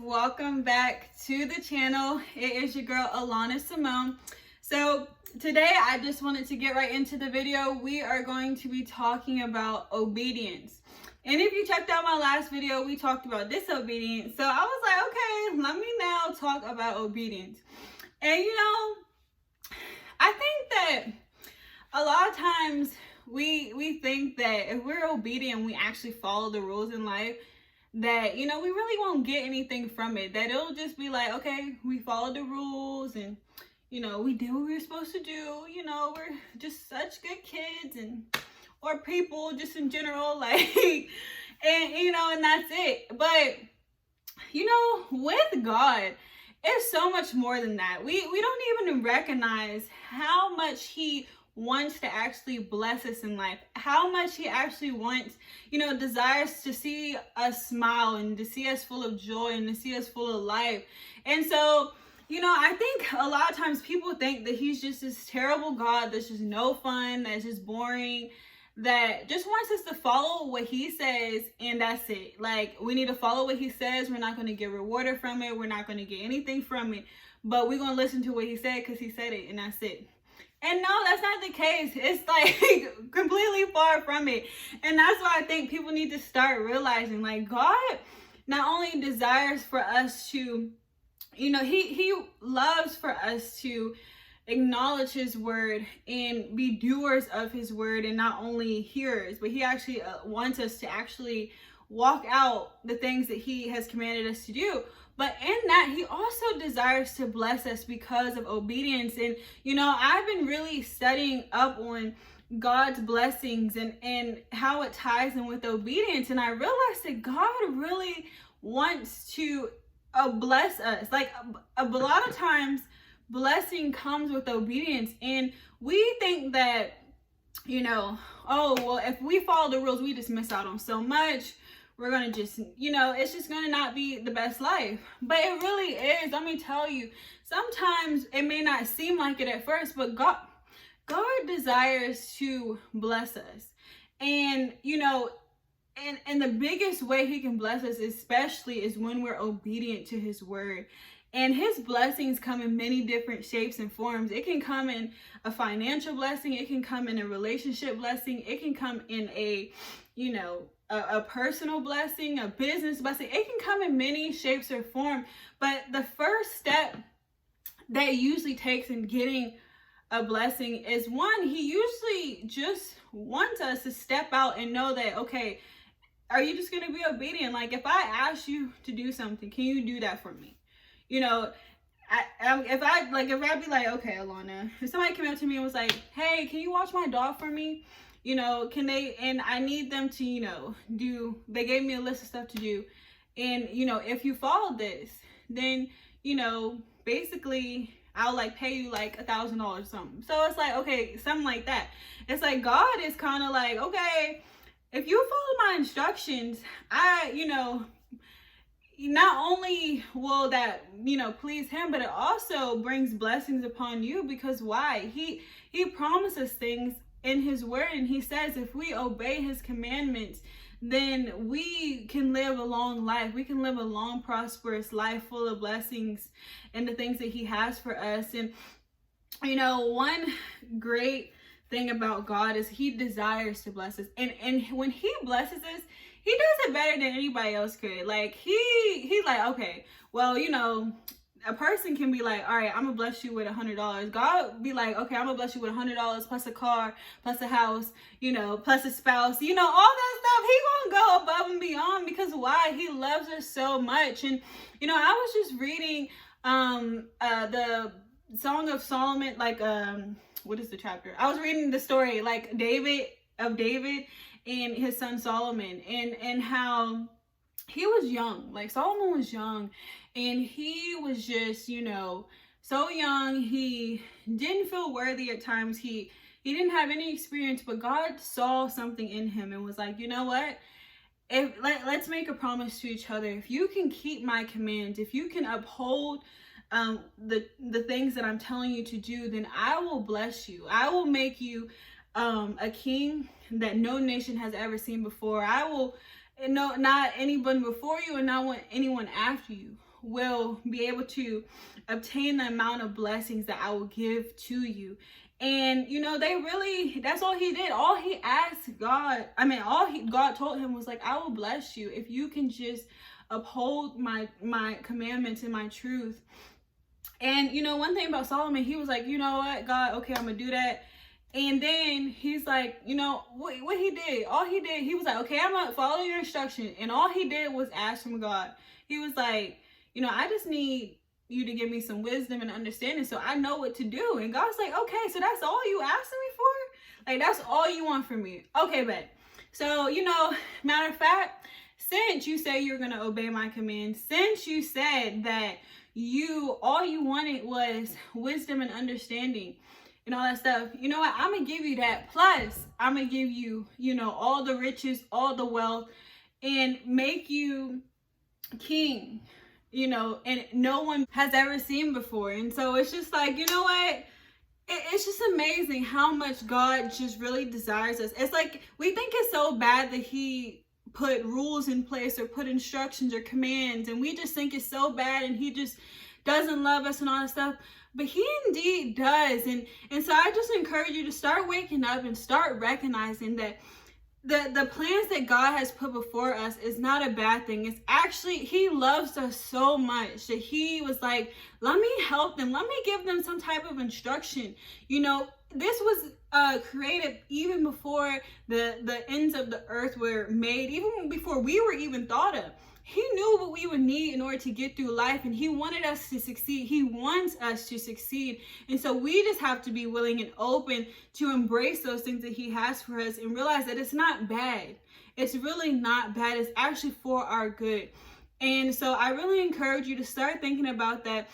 welcome back to the channel. It is your girl Alana Simone. So today I just wanted to get right into the video. We are going to be talking about obedience. And if you checked out my last video, we talked about disobedience. So I was like, okay, let me now talk about obedience. And I think that a lot of times we think that if we're obedient, we actually follow the rules in life, that we really won't get anything from it, that it'll just be like, okay, we followed the rules and we did what we were supposed to do, we're just such good kids or people just in general, like and that's it. But with God, it's so much more than that. We don't even recognize how much he wants to actually bless us in life, how much he actually wants, desires to see us smile and to see us full of joy and to see us full of life. And so, I think a lot of times people think that he's just this terrible God that's just no fun, that's just boring, that just wants us to follow what he says and that's it. Like, we need to follow what he says. We're not going to get rewarded from it. We're not going to get anything from it, but we're going to listen to what he said because he said it and that's it. And no, that's not the case. It's like completely far from it. And that's why I think people need to start realizing, like, God not only desires for us to, he loves for us to acknowledge his word and be doers of his word and not only hearers, but he actually wants us to actually walk out the things that he has commanded us to do. But in that, he also desires to bless us because of obedience. And, I've been really studying up on God's blessings and how it ties in with obedience. And I realized that God really wants to bless us. Like a lot of times, blessing comes with obedience. And we think that, oh, well, if we follow the rules, we just miss out on so much. We're going to just, it's just going to not be the best life. But it really is. Let me tell you, sometimes it may not seem like it at first, but God desires to bless us. And, and the biggest way he can bless us, especially, is when we're obedient to his word. And his blessings come in many different shapes and forms. It can come in a financial blessing. It can come in a relationship blessing. It can come in a personal blessing, a business blessing. It can come in many shapes or form. But the first step that usually takes in getting a blessing is, one, he usually just wants us to step out and know that, okay, are you just going to be obedient? Like, if I ask you to do something, can you do that for me? If I'd be like, okay, Alana, if somebody came up to me and was like, hey, can you watch my dog for me? Can they, and I need them to, they gave me a list of stuff to do. And, if you follow this, then, basically I'll pay you $1,000 or something. So it's like, okay, something like that. It's like, God is kind of like, okay, if you follow my instructions, not only will that, please him, but it also brings blessings upon you. Because why? He promises things in his word, and he says if we obey his commandments, then we can live a long life. We can live a long, prosperous life full of blessings and the things that he has for us. And one great thing about God is he desires to bless us, and when he blesses us, he does it better than anybody else could. Like, he's like, okay, well, a person can be like, all right, I'm gonna bless you with $100. God be like, okay, I'm gonna bless you with $100 plus a car, plus a house, plus a spouse, all that stuff. He gonna go above and beyond, because why? He loves us so much. And I was just reading the Song of Solomon, what is the chapter? I was reading the story, David and his son Solomon, and how he was young. Solomon was young, and he was just, so young. He didn't feel worthy at times. He didn't have any experience, but God saw something in him and was like, you know what? Let's make a promise to each other. If you can keep my commands, if you can uphold the things that I'm telling you to do, then I will bless you. I will make you a king that no nation has ever seen before. I will, not anyone before you and not anyone after you. will be able to obtain the amount of blessings that I will give to you. And you know, that's all he did. All he asked God, God told him was like, I will bless you if you can just uphold my commandments and my truth. And you know, one thing about Solomon, he was like, you know what, God, okay, I'm gonna do that. And then he's like, you know, what he did, he was like, okay, I'm gonna follow your instruction. And all he did was ask from God. He was like, you know, I just need you to give me some wisdom and understanding so I know what to do. And God's like, okay, so that's all you asking me for? Like, that's all you want from me? Okay, bet. So, you know, matter of fact, since you say you're gonna obey my commands, since you said that all you wanted was wisdom and understanding and all that stuff, you know what, I'm gonna give you that. Plus, I'm gonna give you, you know, all the riches, all the wealth, and make you king, you know, and no one has ever seen before. And so it's just like, you know what, it's just amazing how much God just really desires us. It's like, we think it's so bad that he put rules in place or put instructions or commands, and we just think it's so bad and he just doesn't love us and all that stuff. But he indeed does. And so I just encourage you to start waking up and start recognizing that the plans that God has put before us is not a bad thing. It's actually, he loves us so much that he was like, let me help them. Let me give them some type of instruction. You know, this was created even before the ends of the earth were made, even before we were even thought of. He knew what we would need in order to get through life, and he wanted us to succeed. He wants us to succeed. And so we just have to be willing and open to embrace those things that he has for us and realize that it's not bad. It's really not bad. It's actually for our good. And so I really encourage you to start thinking about that.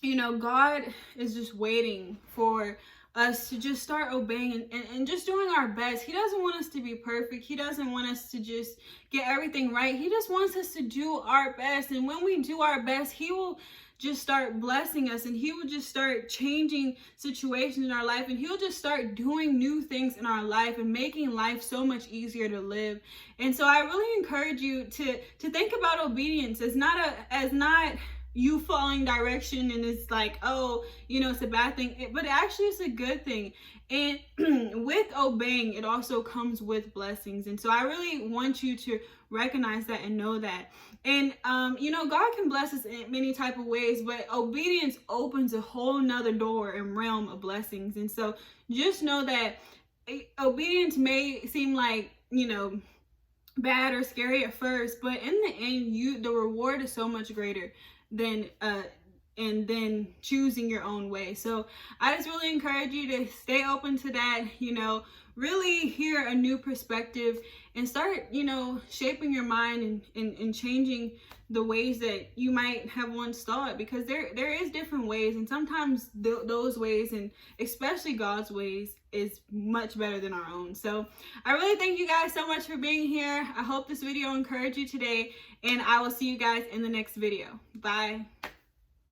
You know, God is just waiting for us to just start obeying and just doing our best. He doesn't want us to be perfect. He doesn't want us to just get everything right. He just wants us to do our best. And when we do our best, he will just start blessing us, and he will just start changing situations in our life, and he'll just start doing new things in our life and making life so much easier to live. And so I really encourage you to think about obedience as not you following direction and it's like, oh, you know, it's a bad thing, but actually it's a good thing. And with obeying, it also comes with blessings. And so I really want you to recognize that and know that. And you know, God can bless us in many type of ways, but obedience opens a whole nother door and realm of blessings. And so just know that obedience may seem like, you know, bad or scary at first, but in the end, the reward is so much greater than and then choosing your own way. So I just really encourage you to stay open to that, you know, really hear a new perspective and start, you know, shaping your mind and changing the ways that you might have once thought, because there is different ways, and sometimes those ways, and especially God's ways, is much better than our own. So I really thank you guys so much for being here. I hope this video encouraged you today, and I will see you guys in the next video. Bye.